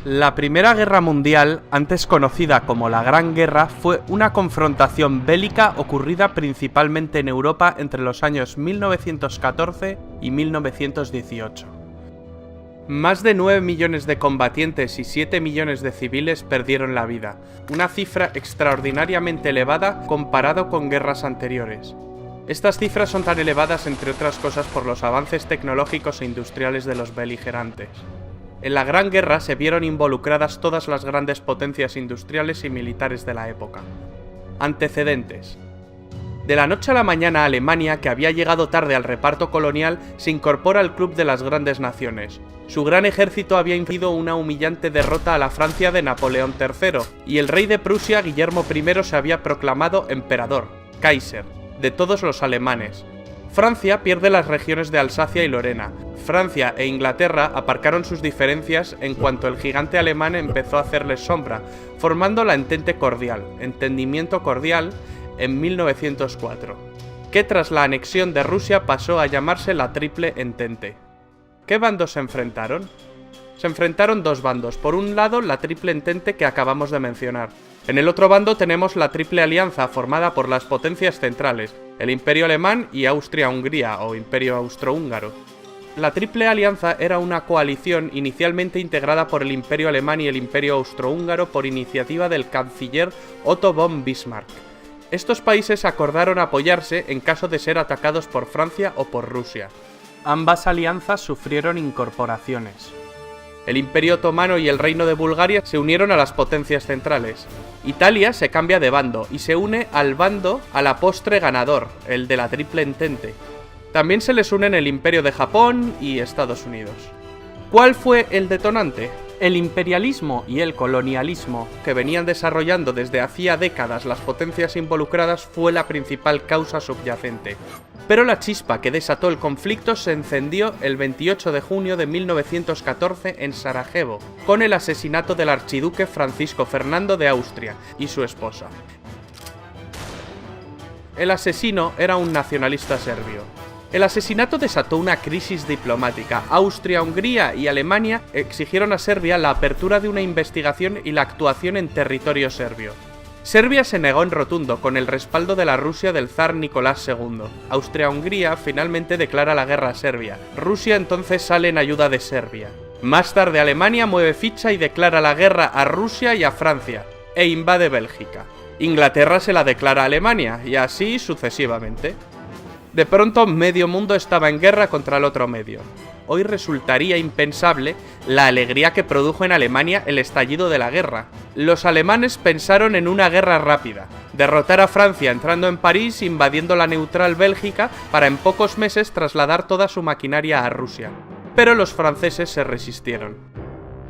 La Primera Guerra Mundial, antes conocida como la Gran Guerra, fue una confrontación bélica ocurrida principalmente en Europa entre los años 1914 y 1918. Más de 9 millones de combatientes y 7 millones de civiles perdieron la vida, una cifra extraordinariamente elevada comparado con guerras anteriores. Estas cifras son tan elevadas, entre otras cosas, por los avances tecnológicos e industriales de los beligerantes. En la Gran Guerra se vieron involucradas todas las grandes potencias industriales y militares de la época. Antecedentes. De la noche a la mañana, Alemania, que había llegado tarde al reparto colonial, se incorpora al club de las grandes naciones. Su gran ejército había infligido una humillante derrota a la Francia de Napoleón III, y el rey de Prusia, Guillermo I, se había proclamado emperador, Kaiser, de todos los alemanes. Francia pierde las regiones de Alsacia y Lorena. Francia e Inglaterra aparcaron sus diferencias en cuanto el gigante alemán empezó a hacerles sombra, formando la Entendimiento Cordial, en 1904, que tras la anexión de Rusia pasó a llamarse la Triple Entente. ¿Qué bandos se enfrentaron? Se enfrentaron dos bandos. Por un lado, la Triple Entente que acabamos de mencionar. En el otro bando tenemos la Triple Alianza, formada por las potencias centrales, el Imperio Alemán y Austria-Hungría, o Imperio Austrohúngaro. La Triple Alianza era una coalición inicialmente integrada por el Imperio Alemán y el Imperio Austrohúngaro por iniciativa del canciller Otto von Bismarck. Estos países acordaron apoyarse en caso de ser atacados por Francia o por Rusia. Ambas alianzas sufrieron incorporaciones. El Imperio Otomano y el Reino de Bulgaria se unieron a las potencias centrales. Italia se cambia de bando y se une al bando a la postre ganador, el de la Triple Entente. También se les unen el Imperio de Japón y Estados Unidos. ¿Cuál fue el detonante? El imperialismo y el colonialismo que venían desarrollando desde hacía décadas las potencias involucradas fue la principal causa subyacente. Pero la chispa que desató el conflicto se encendió el 28 de junio de 1914 en Sarajevo, con el asesinato del archiduque Francisco Fernando de Austria y su esposa. El asesino era un nacionalista serbio. El asesinato desató una crisis diplomática. Austria, Hungría y Alemania exigieron a Serbia la apertura de una investigación y la actuación en territorio serbio. Serbia se negó en rotundo, con el respaldo de la Rusia del zar Nicolás II. Austria-Hungría finalmente declara la guerra a Serbia. Rusia entonces sale en ayuda de Serbia. Más tarde Alemania mueve ficha y declara la guerra a Rusia y a Francia, e invade Bélgica. Inglaterra se la declara a Alemania, y así sucesivamente. De pronto, medio mundo estaba en guerra contra el otro medio. Hoy resultaría impensable la alegría que produjo en Alemania el estallido de la guerra. Los alemanes pensaron en una guerra rápida, derrotar a Francia entrando en París, invadiendo la neutral Bélgica, para en pocos meses trasladar toda su maquinaria a Rusia. Pero los franceses se resistieron.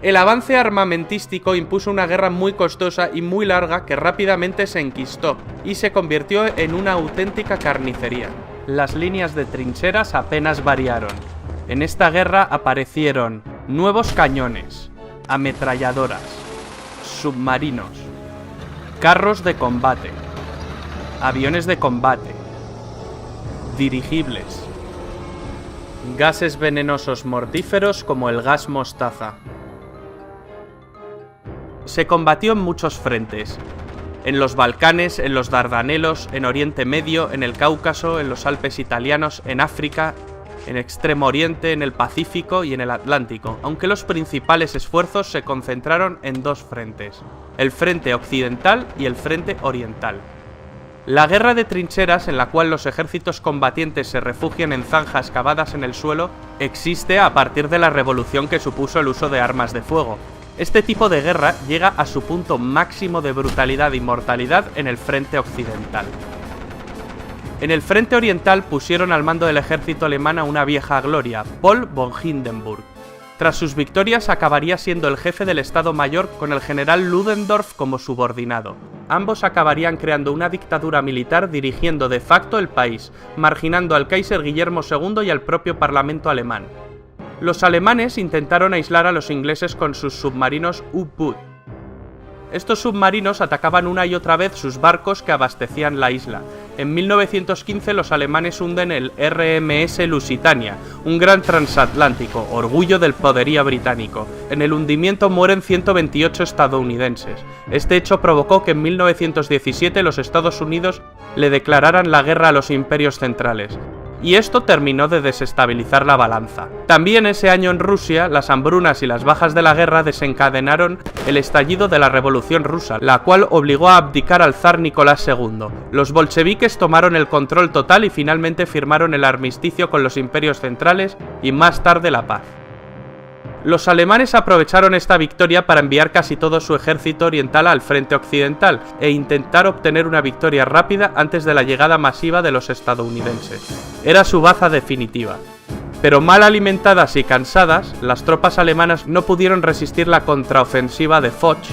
El avance armamentístico impuso una guerra muy costosa y muy larga que rápidamente se enquistó y se convirtió en una auténtica carnicería. Las líneas de trincheras apenas variaron. En esta guerra aparecieron nuevos cañones, ametralladoras, submarinos, carros de combate, aviones de combate, dirigibles, gases venenosos mortíferos como el gas mostaza. Se combatió en muchos frentes. En los Balcanes, en los Dardanelos, en Oriente Medio, en el Cáucaso, en los Alpes italianos, en África, en Extremo Oriente, en el Pacífico y en el Atlántico, aunque los principales esfuerzos se concentraron en dos frentes, el frente occidental y el frente oriental. La guerra de trincheras, en la cual los ejércitos combatientes se refugian en zanjas cavadas en el suelo, existe a partir de la revolución que supuso el uso de armas de fuego. Este tipo de guerra llega a su punto máximo de brutalidad y mortalidad en el frente occidental. En el frente oriental pusieron al mando del ejército alemán a una vieja gloria, Paul von Hindenburg. Tras sus victorias acabaría siendo el jefe del Estado Mayor con el general Ludendorff como subordinado. Ambos acabarían creando una dictadura militar dirigiendo de facto el país, marginando al Kaiser Guillermo II y al propio Parlamento alemán. Los alemanes intentaron aislar a los ingleses con sus submarinos U-Boot. Estos submarinos atacaban una y otra vez sus barcos que abastecían la isla. En 1915 los alemanes hunden el RMS Lusitania, un gran transatlántico, orgullo del poderío británico. En el hundimiento mueren 128 estadounidenses. Este hecho provocó que en 1917 los Estados Unidos le declararan la guerra a los imperios centrales. Y esto terminó de desestabilizar la balanza. También ese año en Rusia, las hambrunas y las bajas de la guerra desencadenaron el estallido de la Revolución Rusa, la cual obligó a abdicar al zar Nicolás II. Los bolcheviques tomaron el control total y finalmente firmaron el armisticio con los imperios centrales y más tarde la paz. Los alemanes aprovecharon esta victoria para enviar casi todo su ejército oriental al frente occidental e intentar obtener una victoria rápida antes de la llegada masiva de los estadounidenses. Era su baza definitiva. Pero mal alimentadas y cansadas, las tropas alemanas no pudieron resistir la contraofensiva de Foch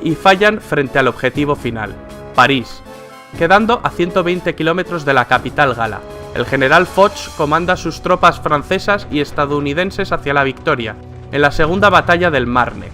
y fallan frente al objetivo final, París, quedando a 120 kilómetros de la capital gala. El general Foch comanda sus tropas francesas y estadounidenses hacia la victoria, en la segunda batalla del Marne.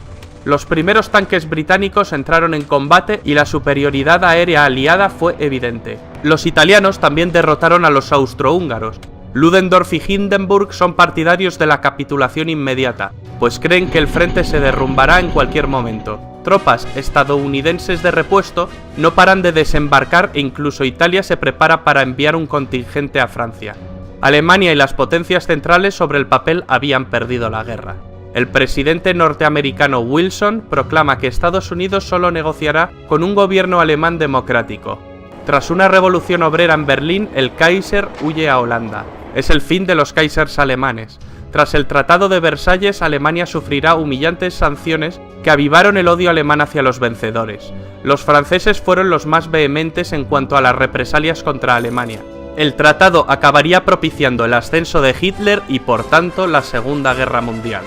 Los primeros tanques británicos entraron en combate y la superioridad aérea aliada fue evidente. Los italianos también derrotaron a los austrohúngaros. Ludendorff y Hindenburg son partidarios de la capitulación inmediata, pues creen que el frente se derrumbará en cualquier momento. Tropas estadounidenses de repuesto no paran de desembarcar e incluso Italia se prepara para enviar un contingente a Francia. Alemania y las potencias centrales sobre el papel habían perdido la guerra. El presidente norteamericano Wilson proclama que Estados Unidos solo negociará con un gobierno alemán democrático. Tras una revolución obrera en Berlín, el Kaiser huye a Holanda. Es el fin de los Kaisers alemanes. Tras el Tratado de Versalles, Alemania sufrirá humillantes sanciones que avivaron el odio alemán hacia los vencedores. Los franceses fueron los más vehementes en cuanto a las represalias contra Alemania. El tratado acabaría propiciando el ascenso de Hitler y por tanto la Segunda Guerra Mundial.